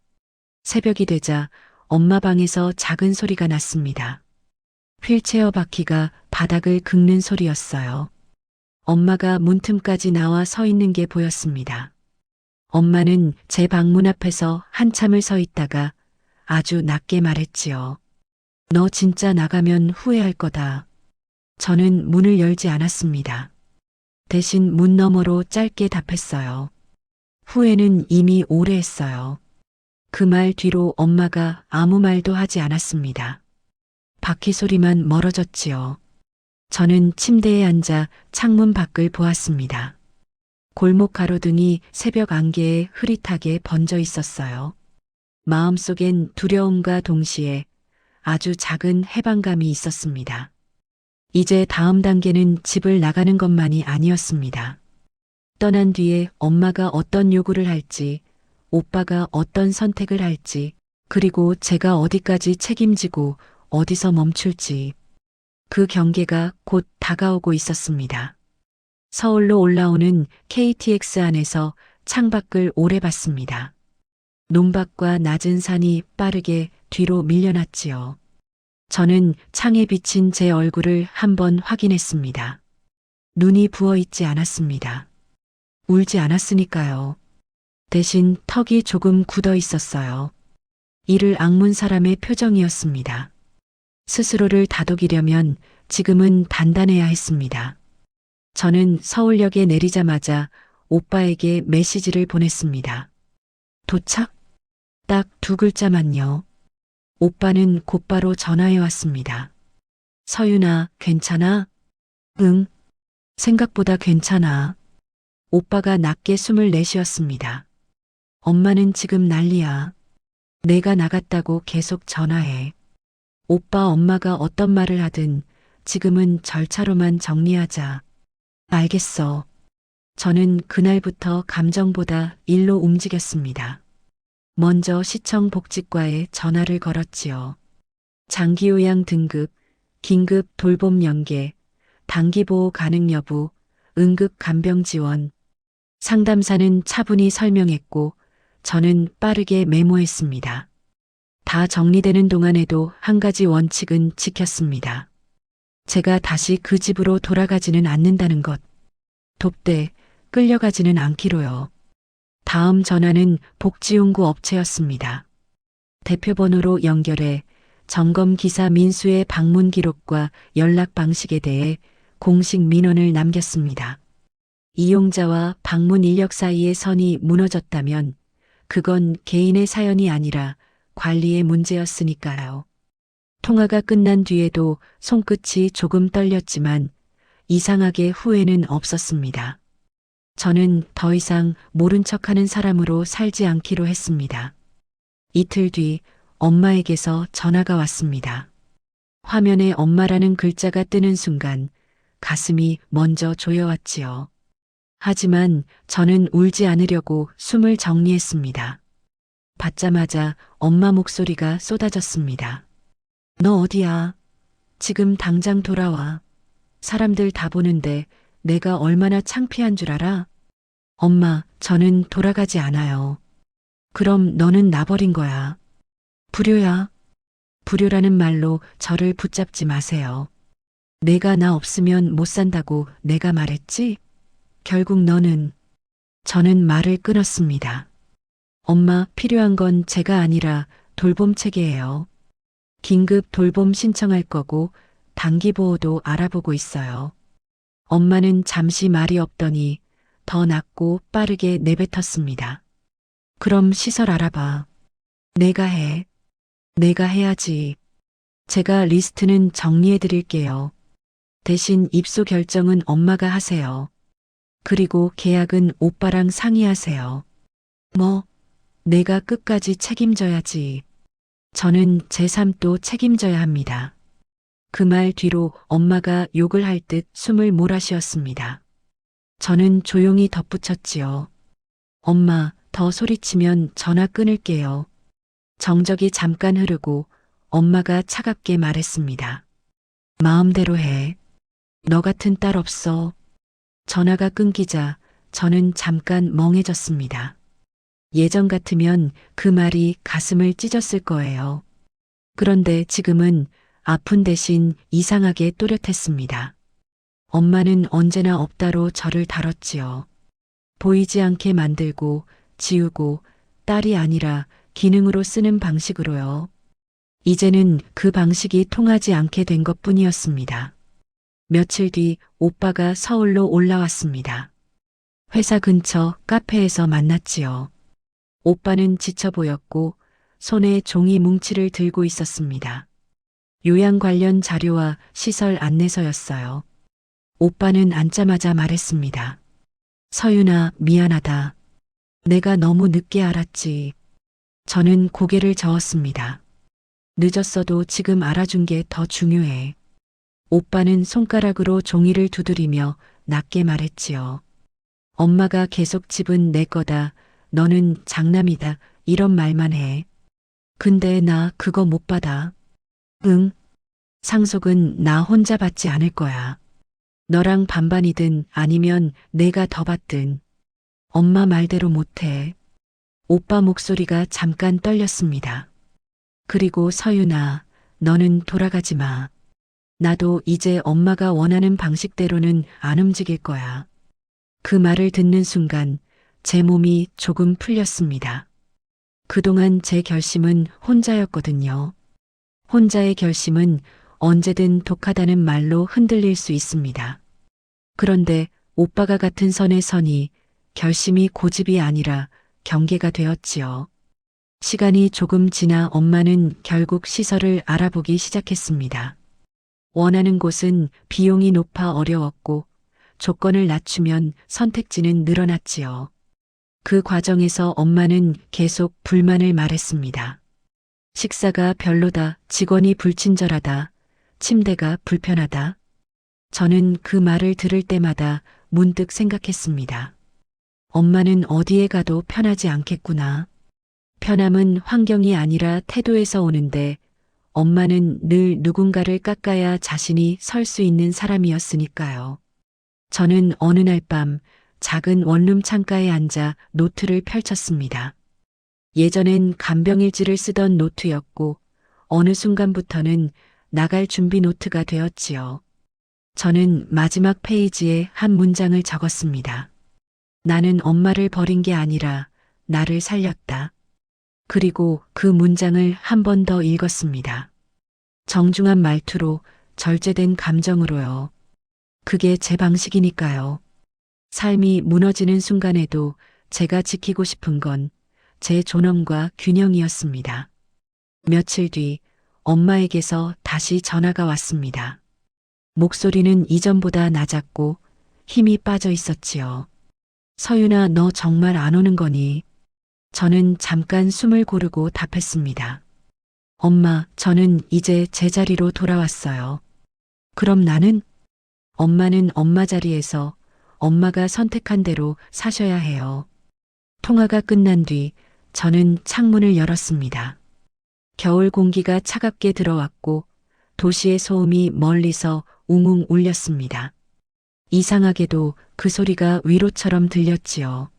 새벽이 되자 엄마 방에서 작은 소리가 났습니다. 휠체어 바퀴가 바닥을 긁는 소리였어요. 엄마가 문틈까지 나와 서 있는 게 보였습니다. 엄마는 제 방문 앞에서 한참을 서 있다가 아주 낮게 말했지요. 너 진짜 나가면 후회할 거다. 저는 문을 열지 않았습니다. 대신 문 너머로 짧게 답했어요. 후회는 이미 오래 했어요. 그 말 뒤로 엄마가 아무 말도 하지 않았습니다. 바퀴 소리만 멀어졌지요. 저는 침대에 앉아 창문 밖을 보았습니다. 골목 가로등이 새벽 안개에 흐릿하게 번져 있었어요. 마음속엔 두려움과 동시에 아주 작은 해방감이 있었습니다. 이제 다음 단계는 집을 나가는 것만이 아니었습니다. 떠난 뒤에 엄마가 어떤 요구를 할지, 오빠가 어떤 선택을 할지, 그리고 제가 어디까지 책임지고 어디서 멈출지, 그 경계가 곧 다가오고 있었습니다. 서울로 올라오는 KTX 안에서 창밖을 오래 봤습니다. 논밭과 낮은 산이 빠르게 뒤로 밀려났지요. 저는 창에 비친 제 얼굴을 한번 확인했습니다. 눈이 부어 있지 않았습니다. 울지 않았으니까요. 대신 턱이 조금 굳어 있었어요. 이를 악문 사람의 표정이었습니다. 스스로를 다독이려면 지금은 단단해야 했습니다. 저는 서울역에 내리자마자 오빠에게 메시지를 보냈습니다. 도착? 딱 2글자만요. 오빠는 곧바로 전화해 왔습니다. 서윤아, 괜찮아? 응. 생각보다 괜찮아. 오빠가 낮게 숨을 내쉬었습니다. 엄마는 지금 난리야. 내가 나갔다고 계속 전화해. 오빠 엄마가 어떤 말을 하든 지금은 절차로만 정리하자. 알겠어. 저는 그날부터 감정보다 일로 움직였습니다. 먼저 시청 복지과에 전화를 걸었지요. 장기요양 등급, 긴급 돌봄 연계, 단기보호 가능 여부, 응급 간병 지원. 상담사는 차분히 설명했고 저는 빠르게 메모했습니다. 다 정리되는 동안에도 한 가지 원칙은 지켰습니다. 제가 다시 그 집으로 돌아가지는 않는다는 것. 돕대 끌려가지는 않기로요. 다음 전화는 복지용구 업체였습니다. 대표번호로 연결해 점검 기사 민수의 방문 기록과 연락 방식에 대해 공식 민원을 남겼습니다. 이용자와 방문 인력 사이의 선이 무너졌다면 그건 개인의 사연이 아니라 관리의 문제였으니까요. 통화가 끝난 뒤에도 손끝이 조금 떨렸지만 이상하게 후회는 없었습니다. 저는 더 이상 모른 척하는 사람으로 살지 않기로 했습니다. 이틀 뒤 엄마에게서 전화가 왔습니다. 화면에 엄마라는 글자가 뜨는 순간 가슴이 먼저 조여왔지요. 하지만 저는 울지 않으려고 숨을 정리했습니다. 받자마자 엄마 목소리가 쏟아졌습니다. 너 어디야? 지금 당장 돌아와. 사람들 다 보는데 내가 얼마나 창피한 줄 알아? 엄마, 저는 돌아가지 않아요. 그럼 너는 나버린 거야. 불효야. 불효라는 말로 저를 붙잡지 마세요. 내가 나 없으면 못 산다고 내가 말했지? 결국 너는. 저는 말을 끊었습니다. 엄마, 필요한 건 제가 아니라 돌봄 체계예요. 긴급 돌봄 신청할 거고 단기보호도 알아보고 있어요. 엄마는 잠시 말이 없더니 더 낮고 빠르게 내뱉었습니다. 그럼 시설 알아봐. 내가 해. 내가 해야지. 제가 리스트는 정리해 드릴게요. 대신 입소 결정은 엄마가 하세요. 그리고 계약은 오빠랑 상의하세요. 뭐? 내가 끝까지 책임져야지. 저는 제 삶도 책임져야 합니다. 그 말 뒤로 엄마가 욕을 할 듯 숨을 몰아쉬었습니다. 저는 조용히 덧붙였지요. 엄마, 더 소리치면 전화 끊을게요. 정적이 잠깐 흐르고 엄마가 차갑게 말했습니다. 마음대로 해. 너 같은 딸 없어. 전화가 끊기자 저는 잠깐 멍해졌습니다. 예전 같으면 그 말이 가슴을 찢었을 거예요. 그런데 지금은 아픈 대신 이상하게 또렷했습니다. 엄마는 언제나 없다로 저를 다뤘지요. 보이지 않게 만들고 지우고 딸이 아니라 기능으로 쓰는 방식으로요. 이제는 그 방식이 통하지 않게 된 것뿐이었습니다. 며칠 뒤 오빠가 서울로 올라왔습니다. 회사 근처 카페에서 만났지요. 오빠는 지쳐 보였고 손에 종이 뭉치를 들고 있었습니다. 요양 관련 자료와 시설 안내서였어요. 오빠는 앉자마자 말했습니다. 서윤아, 미안하다. 내가 너무 늦게 알았지. 저는 고개를 저었습니다. 늦었어도 지금 알아준 게 더 중요해. 오빠는 손가락으로 종이를 두드리며 낮게 말했지요. 엄마가 계속 집은 내 거다. 너는 장남이다. 이런 말만 해. 근데 나 그거 못 받아. 응. 상속은 나 혼자 받지 않을 거야. 너랑 반반이든 아니면 내가 더 받든. 엄마 말대로 못해. 오빠 목소리가 잠깐 떨렸습니다. 그리고 서윤아, 너는 돌아가지 마. 나도 이제 엄마가 원하는 방식대로는 안 움직일 거야. 그 말을 듣는 순간 제 몸이 조금 풀렸습니다. 그동안 제 결심은 혼자였거든요. 혼자의 결심은 언제든 독하다는 말로 흔들릴 수 있습니다. 그런데 오빠가 같은 선의 선이 결심이 고집이 아니라 경계가 되었지요. 시간이 조금 지나 엄마는 결국 시설을 알아보기 시작했습니다. 원하는 곳은 비용이 높아 어려웠고 조건을 낮추면 선택지는 늘어났지요. 그 과정에서 엄마는 계속 불만을 말했습니다. 식사가 별로다, 직원이 불친절하다, 침대가 불편하다. 저는 그 말을 들을 때마다 문득 생각했습니다. 엄마는 어디에 가도 편하지 않겠구나. 편함은 환경이 아니라 태도에서 오는데 엄마는 늘 누군가를 깎아야 자신이 설 수 있는 사람이었으니까요. 저는 어느 날 밤 작은 원룸 창가에 앉아 노트를 펼쳤습니다. 예전엔 간병일지를 쓰던 노트였고 어느 순간부터는 나갈 준비 노트가 되었지요. 저는 마지막 페이지에 한 문장을 적었습니다. 나는 엄마를 버린 게 아니라 나를 살렸다. 그리고 그 문장을 한 번 더 읽었습니다. 정중한 말투로 절제된 감정으로요. 그게 제 방식이니까요. 삶이 무너지는 순간에도 제가 지키고 싶은 건 제 존엄과 균형이었습니다. 며칠 뒤 엄마에게서 다시 전화가 왔습니다. 목소리는 이전보다 낮았고 힘이 빠져 있었지요. 서윤아, 너 정말 안 오는 거니? 저는 잠깐 숨을 고르고 답했습니다. 엄마, 저는 이제 제자리로 돌아왔어요. 그럼 나는? 엄마는 엄마 자리에서 엄마가 선택한 대로 사셔야 해요. 통화가 끝난 뒤 저는 창문을 열었습니다. 겨울 공기가 차갑게 들어왔고 도시의 소음이 멀리서 웅웅 울렸습니다. 이상하게도 그 소리가 위로처럼 들렸지요.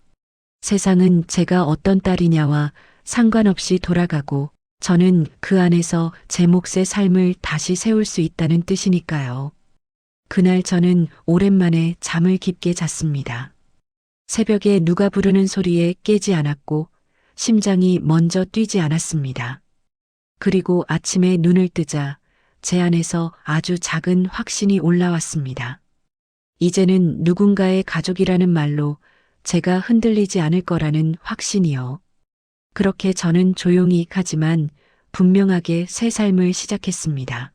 세상은 제가 어떤 딸이냐와 상관없이 돌아가고 저는 그 안에서 제 몫의 삶을 다시 세울 수 있다는 뜻이니까요. 그날 저는 오랜만에 잠을 깊게 잤습니다. 새벽에 누가 부르는 소리에 깨지 않았고 심장이 먼저 뛰지 않았습니다. 그리고 아침에 눈을 뜨자 제 안에서 아주 작은 확신이 올라왔습니다. 이제는 누군가의 가족이라는 말로 제가 흔들리지 않을 거라는 확신이요. 그렇게 저는 조용히 하지만 분명하게 새 삶을 시작했습니다.